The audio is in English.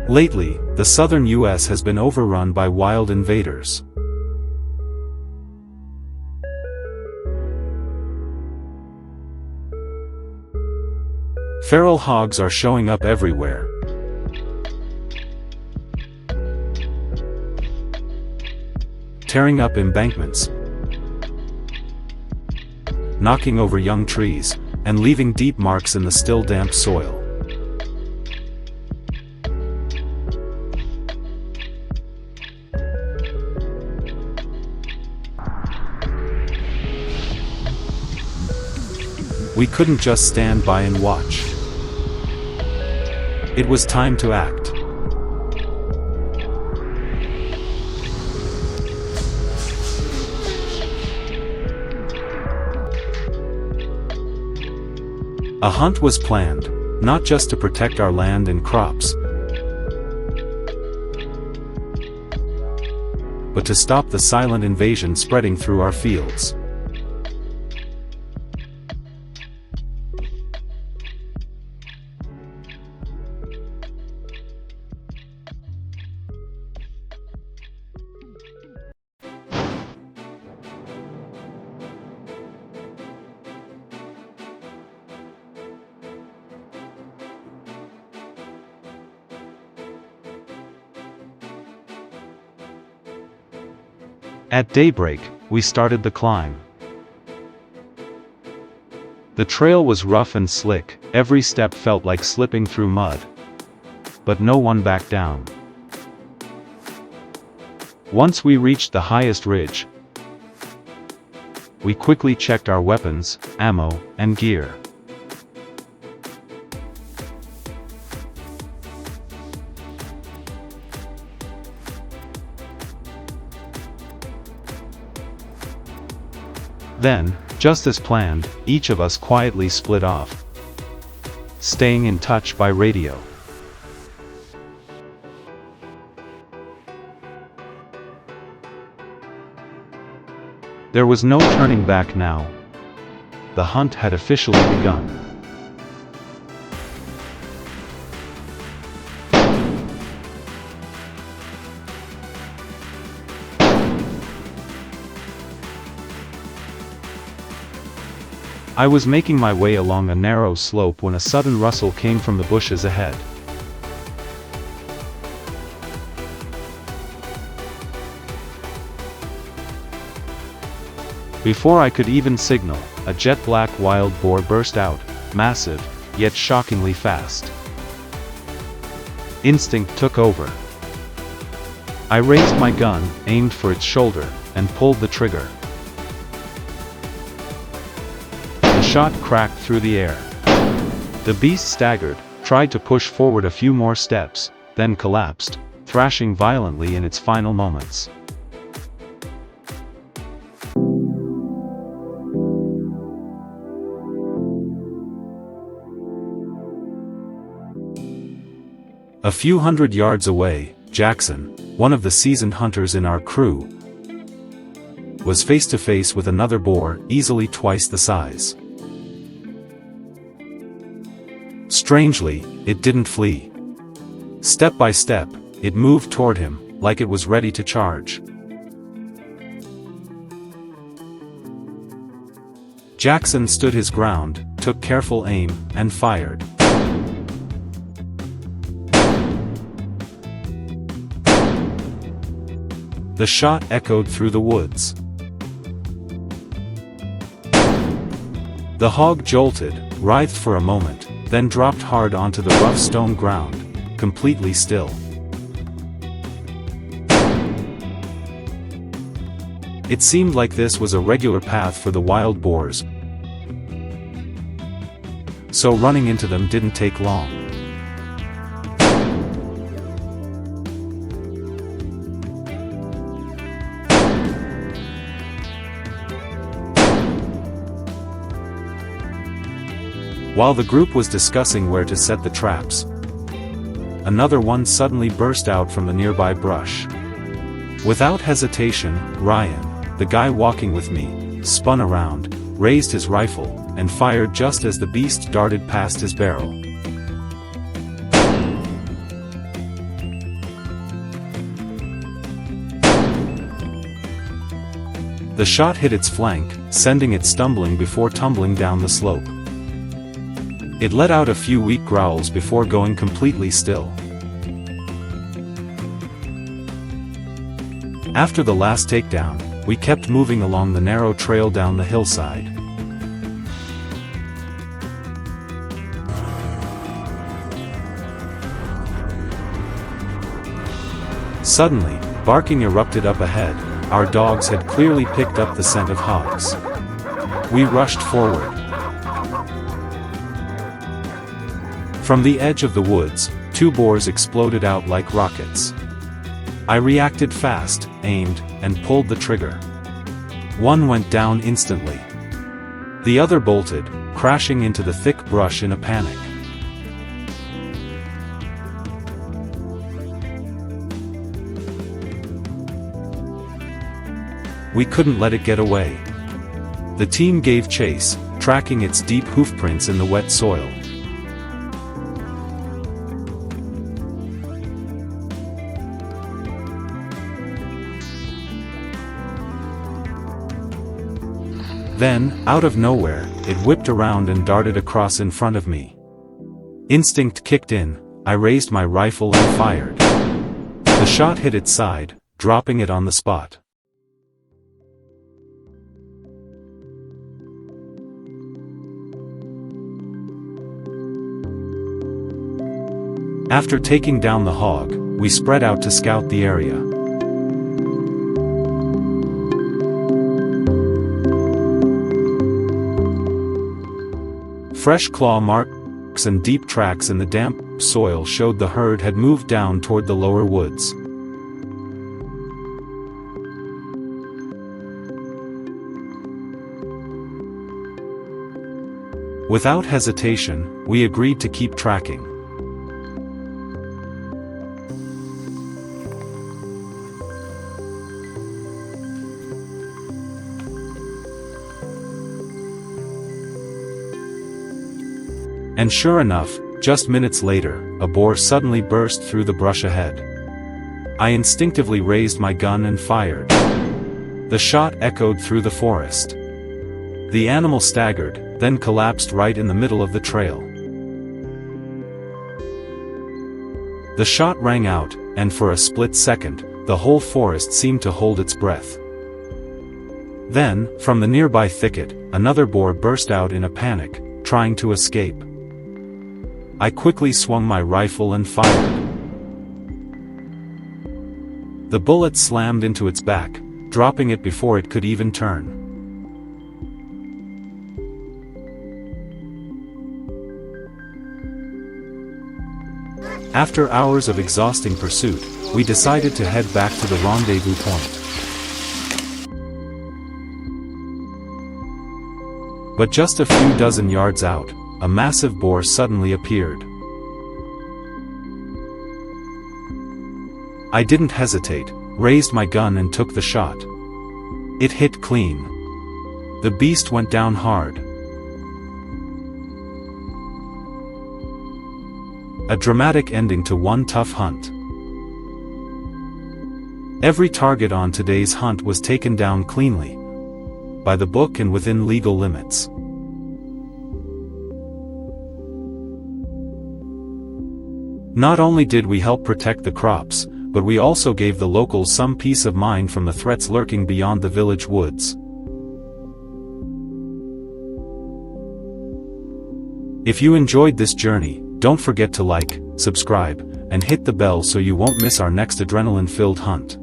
Lately, the southern US has been overrun by wild invaders. Feral hogs are showing up everywhere. Tearing up embankments, knocking over young trees, and leaving deep marks in the still damp soil. We couldn't just stand by and watch. It was time to act. A hunt was planned, not just to protect our land and crops, but to stop the silent invasion spreading through our fields. At daybreak, we started the climb. The trail was rough and slick, every step felt like slipping through mud. But no one backed down. Once we reached the highest ridge, we quickly checked our weapons, ammo, and gear. Then, just as planned, each of us quietly split off, staying in touch by radio. There was no turning back now. The hunt had officially begun. I was making my way along a narrow slope when a sudden rustle came from the bushes ahead. Before I could even signal, a jet-black wild boar burst out, massive, yet shockingly fast. Instinct took over. I raised my gun, aimed for its shoulder, and pulled the trigger. The shot cracked through the air. The beast staggered, tried to push forward a few more steps, then collapsed, thrashing violently in its final moments. A few hundred yards away, Jackson, one of the seasoned hunters in our crew, was face to face with another boar, easily twice the size. Strangely, it didn't flee. Step by step, it moved toward him, like it was ready to charge. Jackson stood his ground, took careful aim, and fired. The shot echoed through the woods. The hog jolted, writhed for a moment, then dropped hard onto the rough stone ground, completely still. It seemed like this was a regular path for the wild boars, so running into them didn't take long. While the group was discussing where to set the traps, another one suddenly burst out from the nearby brush. Without hesitation, Ryan, the guy walking with me, spun around, raised his rifle, and fired just as the beast darted past his barrel. The shot hit its flank, sending it stumbling before tumbling down the slope. It let out a few weak growls before going completely still. After the last takedown, we kept moving along the narrow trail down the hillside. Suddenly, barking erupted up ahead. Our dogs had clearly picked up the scent of hogs. We rushed forward. From the edge of the woods, 2 boars exploded out like rockets. I reacted fast, aimed, and pulled the trigger. One went down instantly. The other bolted, crashing into the thick brush in a panic. We couldn't let it get away. The team gave chase, tracking its deep hoofprints in the wet soil. Then, out of nowhere, it whipped around and darted across in front of me. Instinct kicked in. I raised my rifle and fired. The shot hit its side, dropping it on the spot. After taking down the hog, we spread out to scout the area. Fresh claw marks and deep tracks in the damp soil showed the herd had moved down toward the lower woods. Without hesitation, we agreed to keep tracking. And sure enough, just minutes later, a boar suddenly burst through the brush ahead. I instinctively raised my gun and fired. The shot echoed through the forest. The animal staggered, then collapsed right in the middle of the trail. The shot rang out, and for a split second, the whole forest seemed to hold its breath. Then, from the nearby thicket, another boar burst out in a panic, trying to escape. I quickly swung my rifle and fired. The bullet slammed into its back, dropping it before it could even turn. After hours of exhausting pursuit, we decided to head back to the rendezvous point. But just a few dozen yards out, a massive boar suddenly appeared. I didn't hesitate, raised my gun and took the shot. It hit clean. The beast went down hard. A dramatic ending to one tough hunt. Every target on today's hunt was taken down cleanly, by the book and within legal limits. Not only did we help protect the crops, but we also gave the locals some peace of mind from the threats lurking beyond the village woods. If you enjoyed this journey, don't forget to like, subscribe, and hit the bell so you won't miss our next adrenaline-filled hunt.